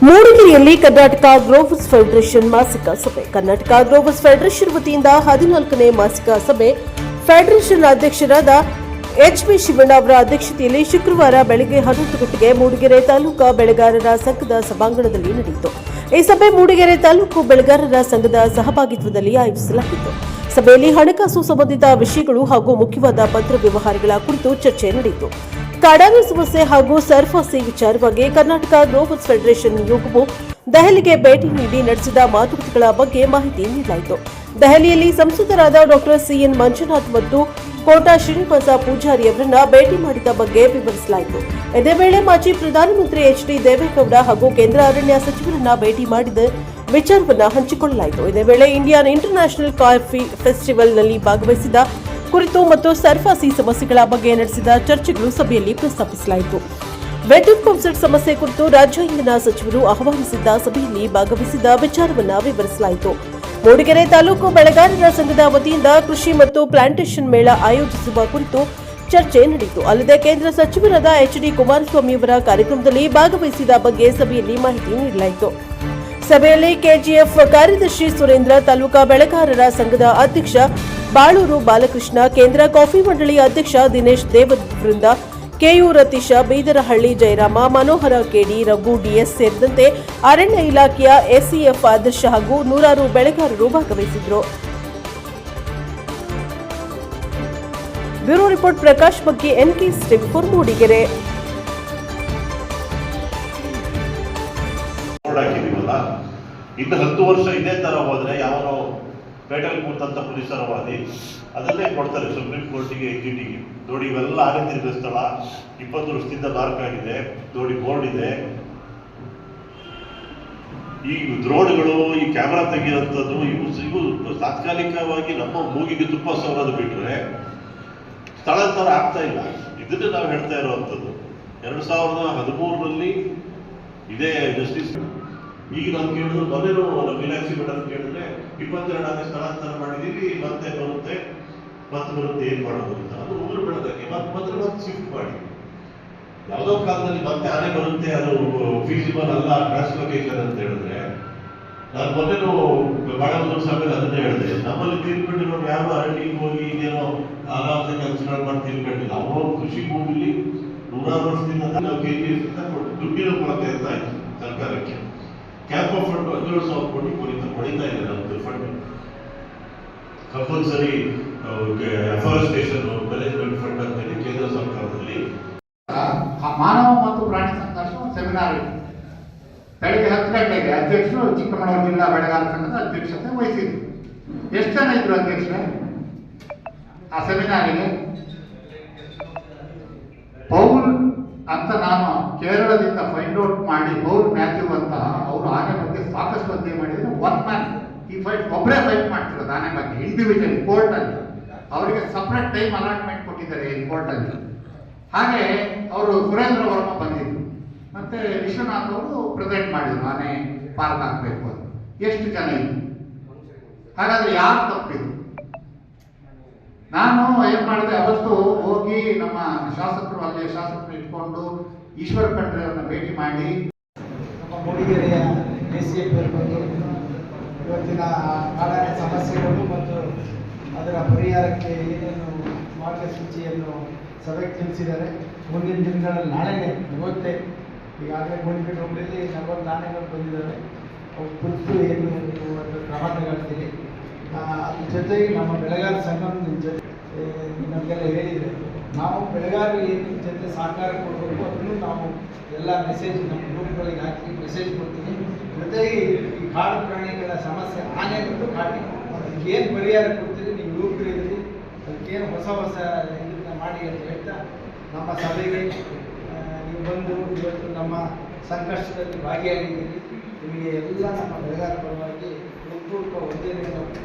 ಮೂಡಿಗೆರೆಯಲ್ಲಿ Karnataka growers federation ಮಾಸಿಕ ಸಭೆ. Karnataka growers federation ವತಿಯಿಂದ 14ನೇ ಮಾಸಿಕ ಸಭೆ ಫೆಡರೇಷನ್ ಅಧ್ಯಕ್ಷರಾದ ಎಚ್.ಬಿ. ಶಿವಣ್ಣ ಅವರ ಅಧ್ಯಕ್ಷತೆಯಲ್ಲಿ ಶುಕ್ರವಾರ ಬೆಳಗ್ಗೆ 11 ಗಂಟೆಗೆ ಮೂಡಿಗೆರೆ ತಾಲೂಕಾ ಬೆಳೆಗಾರರ ಸಂಘದ ಸಭಾಂಗಣದಲ್ಲಿ ನಡೆಯಿತು. ಈ ಸಭೆ ಮೂಡಿಗೆರೆ ತಾಲೂಕು ಬೆಳೆಗಾರರ ಸಂಘದ ಸಹಭಾಗಿತ್ವದಲ್ಲಿ ಆಯೋಜಿಸಲಾಗಿತ್ತು. ಸಭೆಯಲ್ಲಿ ಹಣಕಾಸು ಸಂಬಂಧಿತ ವಿಷಯಗಳು ಹಾಗೂ ಮುಖ್ಯವಾದ ಪತ್ರ ವ್ಯವಹಾರಗಳ ಕುರಿತು ಚರ್ಚೆ ನಡೆಯಿತು. ಕಾಡಾನೆ ಸಮಸ್ಯೆ ಹಾಗೂ ಸರ್ಫಾಸಿ ವಿಚಾರವಾಗಿ ಕರ್ನಾಟಕ ಗ್ರೋವರ್ಸ್ ಫೆಡರೇಷನ್ ನಿಯೋಗವು ದೆಹಲಿಗೆ ಭೇಟಿ ನೀಡಿ ನಡೆಸಿದ ಮಾತುಕತೆಗಳ ಬಗ್ಗೆ ಮಾಹಿತಿ ನೀಡಲಾಯಿತು. ದೆಹಲಿಯಲ್ಲಿ ಸಂಸದರಾದ ಡಾ ಸಿ.ಎನ್. ಮಂಜುನಾಥ್ ಮತ್ತು ಕೋಟಾ ಶ್ರೀನಿವಾಸ ಪೂಜಾರಿ ಅವರನ್ನ ಭೇಟಿ ಮಾಡಿದ ಬಗ್ಗೆ ವಿವರಿಸಲಾಯಿತು. ಇದೇ ವೇಳೆ ಮಾಜಿ ಪ್ರಧಾನಮಂತ್ರಿ ಎಚ್.ಡಿ. ದೇವೇಗೌಡ ಹಾಗೂ ಕೇಂದ್ರ ಅರಣ್ಯ ಸಚಿವರನ್ನ ಭೇಟಿ ಮಾಡಿದ ವಿಚಾರವನ್ನು ಹಂಚಿಕೊಳ್ಳಲಾಯಿತು. ಇದೇ ವೇಳೆ ಇಂಡಿಯನ್ ಇಂಟರ್ನ್ಯಾಷನಲ್ ಕಾಫಿ ಫೆಸ್ಟಿವಲ್ನಲ್ಲಿ ಭಾಗವಹಿಸಿದ ಕುರಿತು ಮತ್ತು ಸರ್ಫಾಸಿ ಸಮಸ್ಯೆಗಳ ಬಗ್ಗೆ ನಡೆಸಿದ ಚರ್ಚೆಗಳು ಸಭೆಯಲ್ಲಿ ಪ್ರಸ್ತಾಪಿಸಲಾಯಿತು. ವಿದ್ಯುತ್ ಪಂಪ್ಸೆಟ್ ಸಮಸ್ಯೆ ಕುರಿತು ರಾಜ್ಯ ಇಂಧನ ಸಚಿವರು ಆಹ್ವಾನಿಸಿದ್ದ ಸಭೆಯಲ್ಲಿ ಭಾಗವಹಿಸಿದ ವಿಚಾರವನ್ನು ವಿವರಿಸಲಾಯಿತು. ಮೂಡಿಗೆರೆ ತಾಲೂಕು ಬೆಳೆಗಾರರ ಸಂಘದ ವತಿಯಿಂದ ಕೃಷಿ ಮತ್ತು ಪ್ಲಾಂಟೇಷನ್ ಮೇಳ ಆಯೋಜಿಸುವ ಕುರಿತು ಚರ್ಚೆ ನಡೆಯಿತು. ಅಲ್ಲದೆ ಕೇಂದ್ರ ಸಚಿವರಾದ ಎಚ್.ಡಿ. ಕುಮಾರಸ್ವಾಮಿ ಅವರ ಕಾರ್ಯಕ್ರಮದಲ್ಲಿ ಭಾಗವಹಿಸಿದ ಬಗ್ಗೆ ಸಭೆಯಲ್ಲಿ ಮಾಹಿತಿ ನೀಡಲಾಯಿತು. ಸಭೆಯಲ್ಲಿ ಕೆಜಿಎಫ್ ಕಾರ್ಯದರ್ಶಿ ಸುರೇಂದ್ರ, ತಾಲೂಕಾ ಬೆಳೆಗಾರರ ಸಂಘದ ಅಧ್ಯಕ್ಷ ಬಾಳೂರು ಬಾಲಕೃಷ್ಣ, ಕೇಂದ್ರ ಕಾಫಿ ಮಂಡಳಿ ಅಧ್ಯಕ್ಷ ದಿನೇಶ್ ದೇವವೃಂದ, ಕೆಯು ರತೀಶ, ಬೀದರಹಳ್ಳಿ ಜಯರಾಮ, ಮನೋಹರ ಕೆಡಿ, ರಘು ಡಿಎಸ್ ಸೇರಿದಂತೆ ಅರಣ್ಯ ಇಲಾಖೆಯ ಎಸ್ಸಿಎಫ್ ಆದರ್ಶ ಹಾಗೂ ನೂರಾರು ಬೆಳೆಗಾರರು ಭಾಗವಹಿಸಿದ್ದರು. ಬ್ಯೂರೋ ರಿಪೋರ್ಟ್ ಪ್ರಕಾಶ್ ಬಗ್ಗೆ, ಎನ್ಕೆ ಟಿವಿ4 ಮೂಡಿಗೆರೆ. ಇನ್ನು 10 ವರ್ಷ ಇದೇ ತರ ಹೋದ್ರೆ ಯಾವನೋ ಪೇಟೆಲ್ ಕೂತಂತ ಪೊಲೀಸರವಾದಿ ಅದನ್ನೇ ಕೊಡ್ತಾರೆ ಸುಪ್ರೀಂ ಕೋರ್ಟಿಗೆ, ಎಕ್ಸಿಟಿಗೆ. ನೋಡಿ ಇವೆಲ್ಲ ಆ ರೀತಿ ಇರೋ ಸ್ಥಳ 20 ವರ್ಷದಿಂದ ಲಾರ್ಕ್ ಆಗಿದೆ. ನೋಡಿ ಬೋರ್ಡ್ ಇದೆ. ಈ ಡ್ರೋನ್ಗಳು, ಈ ಕ್ಯಾಮ್ರಾ ತೆಗೆಯುವಂಥದ್ದು ಇವು ತಾತ್ಕಾಲಿಕವಾಗಿ ನಮ್ಮ ಮೂಗಿಗೆ ತುಪ್ಪ ಸವರೋದು ಬಿಟ್ರೆ ಸ್ಥಳಾಂತರ ಆಗ್ತಾ ಇಲ್ಲ. ಇದನ್ನು ನಾವು ಹೇಳ್ತಾ ಇರುವಂಥದ್ದು 2013ರಲ್ಲಿ ಇದೇ ಜಸ್ಟಿಸ್. ಈಗ ನಾವು ಕೇಳಿದ್ರು ಮೊದಲು ಮೀನಾಕ್ಷಿ ಮೇಡಮ್ ಕೇಳಿದ್ರೆ 22 ಸ್ಥಳಾಂತರ ಮಾಡಿದೀವಿ, ಮತ್ತೆ ಬರುತ್ತೆ ಏನ್ ಮಾಡೋದು ಅಂತ. ಅದು ಉಗುರು ಬೆಳೆದಕ್ಕೆ ಮತ್ತೆ ಶಿಫ್ಟ್ ಮಾಡಿ ಯಾವುದೋ ಕಾಲದಲ್ಲಿ ಮತ್ತೆ ಆನೆ ಬರುತ್ತೆ, ಅದು ಫೀಸಿಬಲ್ ಅಲ್ಲ ಟ್ರಾನ್ಸ್ಲೊಕೇಶನ್ ಅಂತ ಹೇಳಿದ್ರೆ, ನಾನು ಮೊದಲು ಬಾಳೂರು ಸಭೆಯಲ್ಲಿ ಅದನ್ನೇ ಹೇಳಿದೆ. ನಮ್ಮಲ್ಲಿ ತಿಳ್ಕೊಂಡಿರೋರು ಯಾರು ಅರಣ್ಯಕ್ಕೆ ಹೋಗಿ ಈಗೇನೋ ಅನಾಥ ಕೆಲಸಗಳು ಮಾಡಿ ತಿಳ್ಕೊಂಡಿಲ್ಲ. ಅವರು ಕೃಷಿ ಭೂಮಿಲಿ 100 ವರ್ಷದಿಂದ ನಾವು KGF ದುಡ್ಡಿನ ಕೊರತೆ ಇರ್ತಾ ಇತ್ತು ಸರ್ಕಾರಕ್ಕೆ. ಕ್ಯಾಂಪ್ ಆಫ್ ಫಂಡ್ 17,000 ಕೋಟಿ ಹೊಡಿತಾ ಇದೆ ನಮ್ದು fund. Compulsory afforestation management fund ಅಂತ ಹೇಳಿ ಕೇಂದ್ರ ಸರ್ಕಾರದಲ್ಲಿ ಮಾನವ ಮತ್ತು ಪ್ರಾಣಿ ಸಂಘರ್ಷ ಸೆಮಿನಾರ್ ಬೆಳಗ್ಗೆ 10 ಗಂಟೆಗೆ ಅಧ್ಯಕ್ಷರು ಚಿಕ್ಕಮಗಳೂರು ಜಿಲ್ಲಾ ಬೆಳೆಗಾರರ ಸಂಘದ ಅಧ್ಯಕ್ಷತೆ ವಹಿಸಿದ್ರು. ಎಷ್ಟು ಜನ ಇದ್ರು ಅಧ್ಯಕ್ಷರೇ ಆ ಸೆಮಿನಾರಿಗೆ? ಪೌಲ್ ಅಂತ ನಾನು ಕೇರಳದಿಂದ ಫೈಂಡ್ ಔಟ್ ಮಾಡಿ ಪೌಲ್ ಮ್ಯಾಥ್ಯೂ ಅಂತ ಅವರು ಆನೆ ಬಗ್ಗೆ ಸಾಕಷ್ಟು ಅಧ್ಯಯನ ಮಾಡಿದ್ರೆ. 1 ಮ್ಯಾನ್ ಈ ಫೈಟ್ ಒಬ್ಬರೇ ಫೈಟ್ ಮಾಡ್ತಿರೋದು ಆನೆ ಬಗ್ಗೆ ಇಂಡಿವಿಜುವಲ್ ಕೋರ್ಟಲ್ಲಿ. ಅವರಿಗೆ ಸಪ್ರೇಟ್ ಟೈಮ್ ಅಲಾಟ್ಮೆಂಟ್ ಕೊಟ್ಟಿದ್ದಾರೆ ಈ ಕೋರ್ಟಲ್ಲಿ. ಹಾಗೆ ಅವರು ಸುರೇಂದ್ರ ವರ್ಮ ಬಂದಿದ್ರು, ಮತ್ತೆ ವಿಶ್ವನಾಥ್ ಅವರು ಪ್ರೆಸೆಂಟ್ ಮಾಡಿದ್ರು ಆನೆ ಪಾರ್ಕ್ ಹಾಕಬೇಕು ಅಂತ. ಎಷ್ಟು ಜನ ಇದ್ರು? ಹಾಗಾದ್ರೆ ಯಾರು ತಪ್ಪಿದ್ರು? ನಾನು ಏನ್ ಮಾಡಿದೆ, ಅವತ್ತು ಹೋಗಿ ನಮ್ಮ ಶಾಸಕರು ಅಲ್ಲೇ ಶಾಸಕರು ಇಟ್ಕೊಂಡು ಈಶ್ವರ ಖಂಡ್ರೆ ಅವ್ರನ್ನ ಭೇಟಿ ಮಾಡಿ ನಮ್ಮ ಮೂಡಿಗೆರೆಯ ACF ಬಂದು ಇವತ್ತಿನ ಕಾಡಾನೆ ಸಮಸ್ಯೆಗಳು ಮತ್ತು ಅದರ ಪರಿಹಾರಕ್ಕೆ ಏನೇನು ಮಾರ್ಗಸೂಚಿಯನ್ನು ಸಭೆಗೆ ತಿಳಿಸಿದ್ದಾರೆ. ಮುಂದಿನ ದಿನಗಳಲ್ಲಿ ನಾಳೆನೇ ಇವತ್ತೇ ಈಗಾಗಲೇ ಮೂಡಿಗೆರೆ ಹೋಬಳಿಯಲ್ಲಿ 40 ಆನೆಗಳು ಬಂದಿದ್ದಾವೆ. ಅವು ಕುರಿತು ಏನು ಕ್ರಮ ತಗೊಳ್ತೀವಿ. ಅದ್ರ ಜೊತೆಗೆ ನಮ್ಮ ಬೆಳೆಗಾರ ಸಂಘ ನಮಗೆಲ್ಲ ಹೇಳಿದರೆ ನಾವು ಬೆಳೆಗಾರರು ಏನು ಜೊತೆ ಸಹಕಾರ ಕೊಡಬೇಕು ಅದನ್ನು ನಾವು ಎಲ್ಲ ಮೆಸೇಜ್ ನಮ್ಮ ಗ್ರೂಪ್ಗಳಿಗೆ ಹಾಕಿ ಮೆಸೇಜ್ ಕೊಡ್ತೀವಿ. ಜೊತೆಗೆ ಈ ಕಾಡು ಪ್ರಾಣಿಗಳ ಸಮಸ್ಯೆ ಆನೆ ಮತ್ತು ಕಾಡಿ ಅದಕ್ಕೇನು ಪರಿಹಾರ ಕೊಡ್ತೀರಿ, ನೀವು ಯುವಕರಿದ್ದೀರಿ, ಅದಕ್ಕೇನು ಹೊಸ ಇದನ್ನ ಮಾಡಿ ಅಂತ ಹೇಳ್ತಾ ನಮ್ಮ ಸಭೆಗೆ ನೀವು ಬಂದು ಇವತ್ತು ನಮ್ಮ ಸಂಕಷ್ಟದಲ್ಲಿ ಭಾಗಿಯಾಗಿದ್ದೀರಿ. ನಿಮಗೆ ಎಲ್ಲ ನಮ್ಮ ಬೆಳೆಗಾರ ಪರವಾಗಿ ಹೃತ್ಪೂರ್ವಕ ವಂದನೆಗಳನ್ನು